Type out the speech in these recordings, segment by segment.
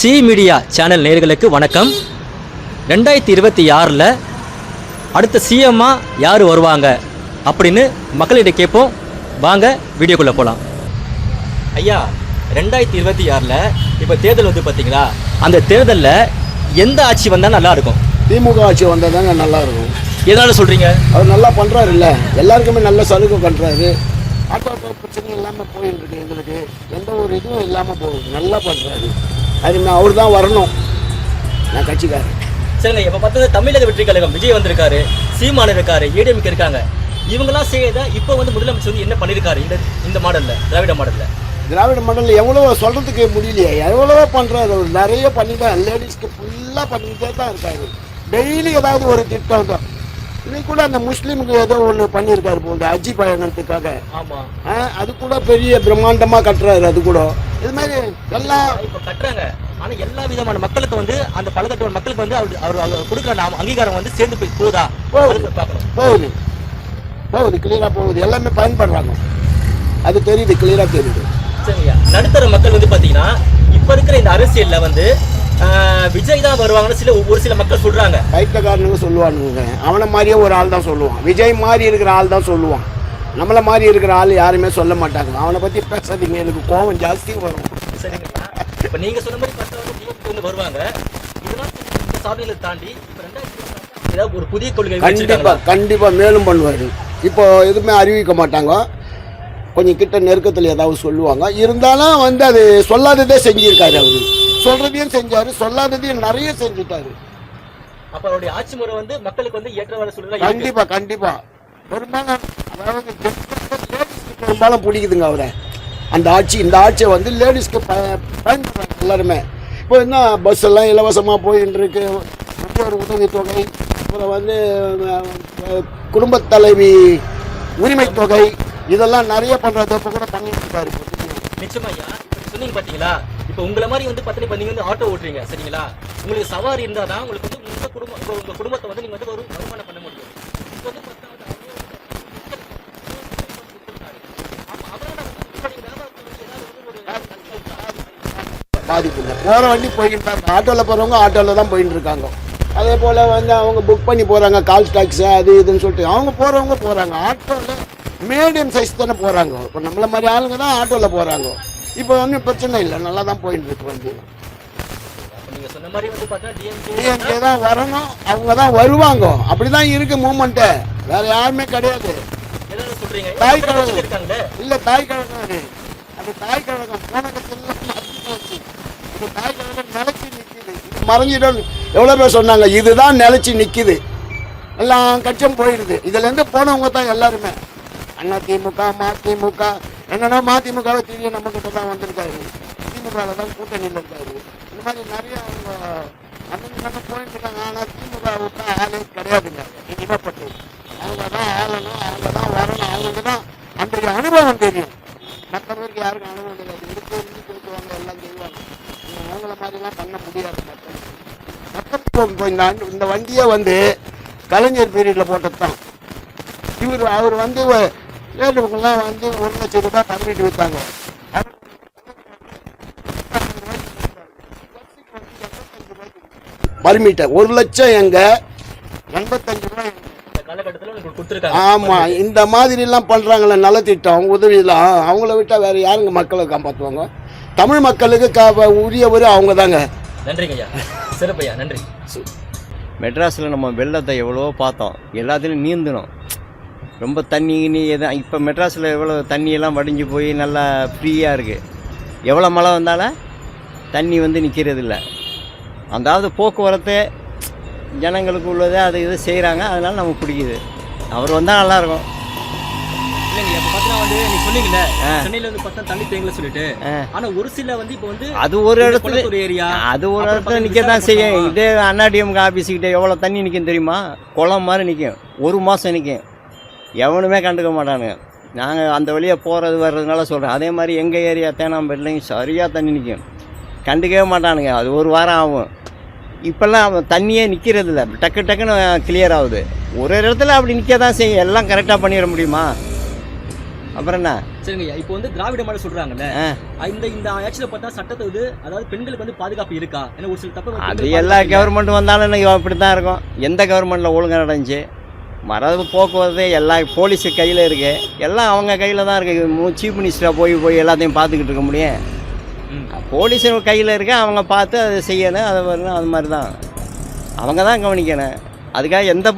C media channel நேயர்களுக்கு வணக்கம். 2026 அடுத்த சிஎம்மாக யார் வருவாங்க அப்படின்னு மக்களிடையே கேட்போம். வாங்க வீடியோக்குள்ளே போகலாம். ஐயா, 2026 இப்போ தேர்தல் வந்து பார்த்தீங்களா, அந்த தேர்தலில் எந்த ஆட்சி வந்தால் நல்லா இருக்கும்? திமுக ஆட்சி வந்தால் தாங்க நல்லா இருக்கும். எதனால சொல்கிறீங்க? அவர் நல்லா பண்ணுறாரு, இல்லை எல்லாருக்குமே நல்ல சலுகை பண்ணுறாரு. ஆட்டோ பிரச்சனை இல்லாமல் போயிட்டு இருக்கு, எங்களுக்கு எந்த ஒரு இதுவும் இல்லாமல் போகுது, நல்லா பண்ணுறாரு. அது அவர் தான் வரணும், நான் கட்சிக்காரன். சரிங்க, இப்போ பார்த்தது தமிழக வெற்றி கழகம் விஜய் வந்திருக்காரு, சீமான் இருக்காரு, ஏடிஎம்கே இருக்காங்க. இவங்கெல்லாம் செய்த இப்போ வந்து முதலமைச்சர் வந்து என்ன பண்ணியிருக்காரு இந்த மாடலில், திராவிட மாடலில் எவ்வளோ சொல்கிறதுக்கு முடியலையே, எவ்வளவோ பண்ணுறாரு. அவர் நிறைய பண்ணிதான், லேடிஸ்க்கு ஃபுல்லாக பண்ணிக்கிட்டே தான் இருக்காரு. டெய்லி ஏதாவது ஒரு திட்டம் தான். இன்னைக்கு கூட அந்த முஸ்லீமுக்கு ஏதோ ஒன்று பண்ணியிருக்காரு போகுது, ஹஜ்ஜி பயணத்துக்காக. ஆமாம், அது கூட பெரிய பிரம்மாண்டமாக கட்டுறாரு. அது கூட இது மாதிரி எல்லாம் இப்போ கட்டுறாங்க. ஆனால் எல்லா விதமான மக்களுக்கு வந்து அந்த பலதட்டோட மக்களுக்கு வந்து அவர் கொடுக்குற அங்கீகாரம் வந்து சேர்ந்து போய் போகுதா? போகுது கிளியராக போகுது, எல்லாமே பயன்படுறாங்க. அது தெரியுது, கிளியராக தெரியுது. சரிங்க, நடுத்தர மக்கள் வந்து பார்த்தீங்கன்னா இப்போ இருக்கிற இந்த அரசியலில் வந்து விஜய் தான் வருவாங்கன்னு ஒரு சில மக்கள் சொல்றாங்க. பைத்தியக்காரனுங்க சொல்லுவானுங்க, அவனை மாதிரியே ஒரு ஆள் தான் சொல்லுவான். விஜய் மாதிரி இருக்கிற ஆள் தான் சொல்லுவான், நம்மளை மாதிரி இருக்கிற ஆள் யாருமே சொல்ல மாட்டாங்க. அவனை பற்றி பேசாதீங்க, எனக்கு கோபம் ஜாஸ்தி வரும். சரிங்களா, இப்போ நீங்கள் சொன்ன மாதிரி வந்து வருவாங்க. இதெல்லாம் இந்த சாதனைகளை தாண்டி இப்போ 2026 ஏதாவது ஒரு புதிய கொள்கை கண்டிப்பாக மேலும் பண்ணுவார். இப்போ எதுவுமே அறிவிக்க மாட்டாங்க, கொஞ்சம் கிட்ட நெருக்கத்தில் ஏதாவது சொல்லுவாங்க. இருந்தாலும் வந்து அது சொல்லாததே செஞ்சிருக்காரு. அவரு சொல்றதையும் செஞ்சாரு, சொல்லாததையும் நிறைய செஞ்சுட்டாரு. அப்ப அவருடைய ஆட்சி முறை வந்து மக்களுக்கு வந்து ஏற்றவாறு சூழல். கண்டிப்பா பெரும்பாலும் அதாவது பெரும்பாலும் பிடிக்குதுங்க அவரை. அந்த ஆட்சி, இந்த ஆட்சியை வந்து லேடிஸ்க்கு பயன்படுறாங்க எல்லாருமே. இப்போ என்ன பஸ் எல்லாம் இலவசமாக போயின்னு இருக்கு, ஒரு உதவித்தொகை, அப்புறம் வந்து குடும்ப தலைவி உரிமை தொகை, இதெல்லாம் நிறைய பண்றது. இப்போ கூட பண்ணிட்டு இருக்காரு. நிச்சயமா சொன்னீங்க பாத்தீங்களா, இப்போ உங்களை மாதிரி வந்து பார்த்தீங்கன்னா நீங்க வந்து ஆட்டோ ஓட்டுறீங்க, சரிங்களா? உங்களுக்கு சவாரி இருந்தால் தான் உங்களுக்கு வந்து உங்க குடும்பத்தை வந்து நீங்க வந்து ஒரு வருமானம் பண்ண முடியும். இப்போ வந்து பாதிப்பு இல்லை. போகிற வண்டி போயிட்டு இருக்காங்க, ஆட்டோவில் போகிறவங்க ஆட்டோவில் தான் போயிட்டு இருக்காங்க. அதே போல் வந்து அவங்க புக் பண்ணி போகிறாங்க, கால் டாக்ஸி அது இதுன்னு சொல்லிட்டு அவங்க போகிறவங்க போகிறாங்க. ஆட்டோவில் மீடியம் சைஸ் தானே போகிறாங்க. இப்போ நம்மள மாதிரி ஆளுங்க தான் ஆட்டோவில் போகிறாங்க. இப்போ ஒன்றும் பிரச்சனை இல்லை, நல்லா தான் போயிட்டு இருக்கு வண்டி. நீங்கள் சொன்ன மாதிரி வந்து பார்த்தா டிஎம்கே தான் வரணும், அவங்க தான் வருவாங்க. அப்படி தான் இருக்கு மூமெண்ட்டு, வேற யாருமே கிடையாது. தாய் கழகம் இல்லை, தாய் கழகம். அந்த தாய் கழகம் போன கட்சியில் தாய் கழகம் நிலைச்சி நிற்கிது. மறைஞ்சிடும் எவ்வளோ பேர் சொன்னாங்க, இதுதான் நிலைச்சி நிற்கிது. எல்லாம் கட்சியும் போயிடுது. இதுலேருந்து போனவங்க தான் எல்லாருமே. அண்ணா திமுக, மதிமுக, என்னன்னா மதிமுகவை தெரியும், நம்ம கிட்ட தான் வந்திருக்காரு. திமுகவில் தான் கூட்டணியில் இருக்காரு. இந்த மாதிரி நிறைய அவங்க அண்ணன் போயிட்டு இருக்காங்க. ஆனால் திமுக விட்டா ஆளே கிடையாதுங்க. இனிமேப்பட்டு அவங்க தான் ஆளணும், அவங்க தான் வரணும். அவங்களுக்கு தான் அன்றைய அனுபவம் தெரியும். மற்றவருக்கு யாருக்கும் அனுபவம் கிடையாது. இருக்கு இருந்து பேசுவாங்க, எல்லாம் செய்வாங்க. அவங்கள மாதிரிலாம் பண்ண முடியாது. மக்கள் இந்த வண்டியை வந்து கலைஞர் பீரியடில் போட்டது தான். அவர் வந்து ஏழுவங்கெல்லாம் வந்து 1 லட்சம் ரூபாய் கம்மிட்டு விற்றாங்க. பர்மிட்டர் 1 லட்சம் எங்க, 85 ரூபாய். ஆமா, இந்த மாதிரி எல்லாம் பண்றாங்களே நலத்திட்டம் உதவியெல்லாம். அவங்கள விட்டா வேற யாருங்க மக்களை காப்பாற்றுவாங்க? தமிழ் மக்களுக்கு உரியவர் அவங்க தாங்க. நன்றிங்க ஐயா, சிறப்பையா, நன்றி. மெட்ராஸில் நம்ம வெள்ளத்தை எவ்வளவோ பார்த்தோம், எல்லாத்துலேயும் நீந்தணும். ரொம்ப தண்ணி எதான் இப்போ மெட்ராஸில் எவ்வளோ தண்ணியெல்லாம் வடிஞ்சு போய் நல்லா ஃப்ரீயாக இருக்குது. எவ்வளோ மழை வந்தாலும் தண்ணி வந்து நிற்கிறது இல்லை. அதாவது போக்குவரத்து ஜனங்களுக்கு உள்ளதே அது இது செய்கிறாங்க, அதனால நமக்கு பிடிக்குது. அவர் வந்தால் நல்லாயிருக்கும். இல்லைங்க, இப்போ பார்த்தீங்கன்னா வந்து நீ சொன்னீங்கல்ல, சென்னையில் வந்து பார்த்தா தண்ணி தேங்கல சொல்லிட்டு. ஆனால் ஒரு சில வந்து இப்போ வந்து அது ஒரு இடத்துல ஒரு ஏரியா, அது ஒரு இடத்துல நிற்க தான் செய்யும். இதே அண்ணாடிஎம்கே ஆஃபீஸுக்கிட்ட எவ்வளோ தண்ணி நிற்கும் தெரியுமா? குளம் மாதிரி நிற்கும், 1 மாதம் நிற்கும். எவனுமே கண்டுக்க மாட்டானுங்க. நாங்கள் அந்த வழியாக போகிறது வர்றதுனால சொல்கிறேன். அதே மாதிரி எங்கள் ஏரியா தேனாம்பேட்லையும் சரியாக தண்ணி நிற்கும், கண்டுக்கவே மாட்டானுங்க. அது 1 வாரம் ஆகும். இப்போல்லாம் தண்ணியே நிற்கிறது இல்லை, டக்கு டக்குன்னு கிளியர் ஆகுது. ஒரு இடத்துல அப்படி நிற்க தான் செய்யும். எல்லாம் கரெக்டாக பண்ணிட முடியுமா? அப்புறம் என்ன? சரிங்க, இப்போ வந்து திராவிட மாடல் சொல்றாங்கல்ல, இந்த ஆட்சியில பார்த்தா சட்டத்தை வந்து அதாவது பெண்களுக்கு வந்து பாதுகாப்பு இருக்கா? ஏன்னா ஒரு சில தப்பு அது எல்லா கவர்மெண்ட் வந்தாலும் இன்னைக்கு அப்படி தான் இருக்கும். எந்த கவர்மெண்ட்டில் ஒழுங்காக நடந்துச்சு? மரபு போக்குவரத்து எல்லாம் போலீஸு கையில் இருக்குது, எல்லாம் அவங்க கையில் தான் இருக்குது. சீஃப் மினிஸ்டராக போய் எல்லாத்தையும் பார்த்துக்கிட்டு இருக்க முடியும்? போலீஸு கையில் இருக்க, அவங்க பார்த்து அதை செய்யணும், அதை வரணும், அது மாதிரி தான் அவங்க தான் கவனிக்கணும். அதுக்காக எந்த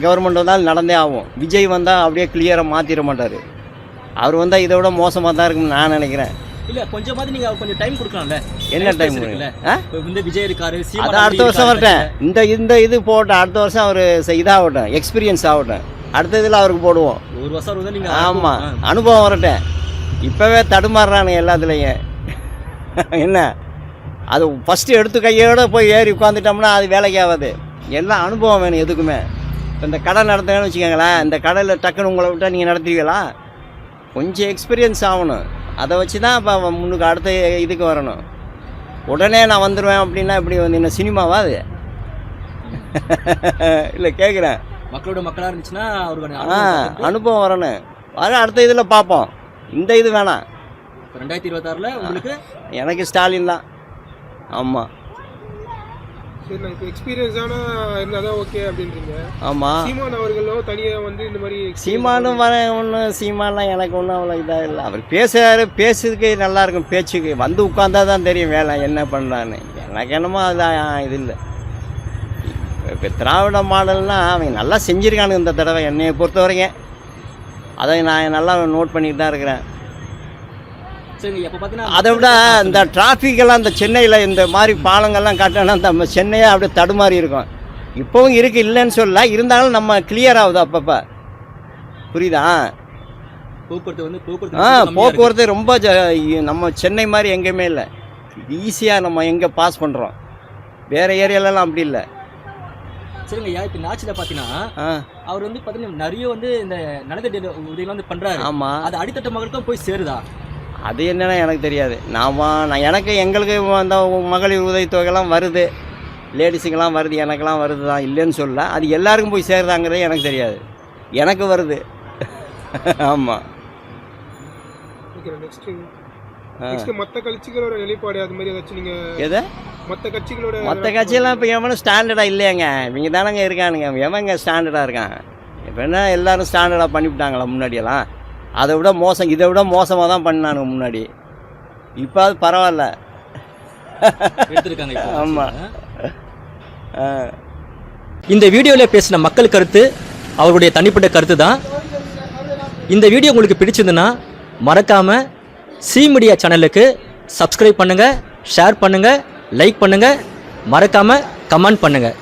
கவர்மெண்ட் வந்தாலும் நடந்தே ஆகும். விஜய் வந்தால் அப்படியே கிளியராக மாற்றிட மாட்டார். அவர் வந்தால் இதை விட மோசமாக தான் இருக்குன்னு நான் நினைக்கிறேன். இல்லை, கொஞ்சமாவது நீங்கள் கொஞ்சம் டைம் கொடுக்கலாம்ல. என்ன டைம் வந்து விஜய் இருக்காரு, அது அடுத்த வருஷம் வரட்டேன். இந்த இது போட்டேன், அடுத்த வருஷம் அவர் இதாகட்டும், எக்ஸ்பீரியன்ஸ் ஆகட்டும், அடுத்த இதில் அவருக்கு போடுவோம். ஒரு வருஷம் நீங்கள். ஆமாம், அனுபவம் வரட்டேன். இப்போவே தடுமாறுறானுங்க எல்லாத்துலேயும். என்ன அது ஃபஸ்ட்டு எடுத்து கையோடு போய் ஏறி உட்காந்துட்டோம்னா அது வேலைக்கு ஆகாது. எல்லாம் அனுபவம் வேணும் எதுக்குமே. இப்போ இந்த கடை நடத்துங்கன்னு வச்சுக்கோங்களேன், இந்த கடையில் டக்குன்னு உங்களை விட்டால் நீங்கள் நடத்துவீங்களா? கொஞ்சம் எக்ஸ்பீரியன்ஸ் ஆகணும். அதை வச்சு தான் இப்போ முன்னுக்கு அடுத்த இதுக்கு வரணும். உடனே நான் வந்துடுவேன் அப்படின்னா இப்படி வந்து என்ன சினிமாவா அது? இல்லை, கேட்குறேன். மக்களோட மக்களாக இருந்துச்சுன்னா அவருக்கு அனுபவம் வரணும். வர அடுத்த இதில் பார்ப்போம். இந்த இது வேணாம். 2026 உங்களுக்கு எனக்கு ஸ்டாலின் தான். ஆமாம், சரி, நான் இப்போ எக்ஸ்பீரியன்ஸான இருந்தால் தான் ஓகே அப்படின்றீங்க. ஆமாம். சீமான் அவர்களோ தனியாக வந்து இந்த மாதிரி சீமானும் வர ஒன்றும் சீமான்லாம் எனக்கு ஒன்றும் அவ்வளோ இதாக இல்லை. அவர் பேசுகிறாரு, பேசுறதுக்கு நல்லாயிருக்கும். பேச்சுக்கு வந்து உட்காந்தா தான் தெரியும் வேலை என்ன பண்ணுறான்னு. எனக்கு என்னமோ அதில் இது இல்லை. இப்போ திராவிட மாடல்னால் அவங்க நல்லா செஞ்சுருக்கானுங்க இந்த தடவை என்னையை பொறுத்த வரைக்கும். அதை நான் நல்லா நோட் பண்ணிட்டு தான் இருக்கிறேன். அதை விட இந்த டிராஃபிக்கெல்லாம் இந்த சென்னையில் இந்த மாதிரி பாலங்கள்லாம் காட்டினா நம்ம சென்னையே அப்படியே தடுமாறி இருக்கும். இப்போவும் இருக்குது, இல்லைன்னு சொல்ல, இருந்தாலும் நம்ம கிளியர் ஆகுது அப்பப்போ. புரியுதா? போக்குவரத்து ரொம்ப நம்ம சென்னை மாதிரி எங்கேயுமே இல்லை. ஈஸியாக நம்ம எங்கே பாஸ் பண்ணுறோம். வேறு ஏரியாலலாம் அப்படி இல்லை. சரிங்கய்யா, இப்போ நாச்சில் பார்த்தீங்கன்னா அவர் வந்து பார்த்தீங்கன்னா நிறைய வந்து இந்த நலத்திட்ட உதவிகள் வந்து பண்ணுறாரு. ஆமாம், அது அடித்தட்ட மக்களுக்கும் போய் சேருதா? அது என்னன்னா எனக்கு தெரியாது. நான் எங்களுக்கு அந்த மகளிர் உதவித்தொகைலாம் வருது, லேடிஸுக்கெல்லாம் வருது, எனக்கெல்லாம் வருது தான், இல்லைன்னு சொல்ல. அது எல்லாருக்கும் போய் சேருதாங்கிறதே எனக்கு தெரியாது. எனக்கு வருது. ஆமாம். மற்ற கட்சிகளோட நிலைப்பாடு அது மாதிரி ஏதாச்சும் நீங்கள் எது? மற்ற கட்சியெல்லாம் இப்போ எவனும் ஸ்டாண்டர்டாக இல்லையாங்க. இவங்க தானங்க இருக்கானுங்க. எவங்க ஸ்டாண்டர்டாக இருக்காங்க? இப்போ என்ன எல்லோரும் ஸ்டாண்டர்டாக பண்ணிவிட்டாங்களா முன்னாடியெல்லாம்? அதை விட மோசம், இதை விட மோசமாக தான் பண்ணானுங்க முன்னாடி. இப்போ அது பரவாயில்ல. ஆமாம். இந்த வீடியோவில் பேசின மக்கள் கருத்து அவருடைய தனிப்பட்ட கருத்து தான். இந்த வீடியோ உங்களுக்கு பிடிச்சிருந்துன்னா மறக்காமல் சி மீடியா சேனலுக்கு சப்ஸ்கிரைப் பண்ணுங்கள், ஷேர் பண்ணுங்கள், லைக் பண்ணுங்கள், மறக்காமல் கமெண்ட் பண்ணுங்கள்.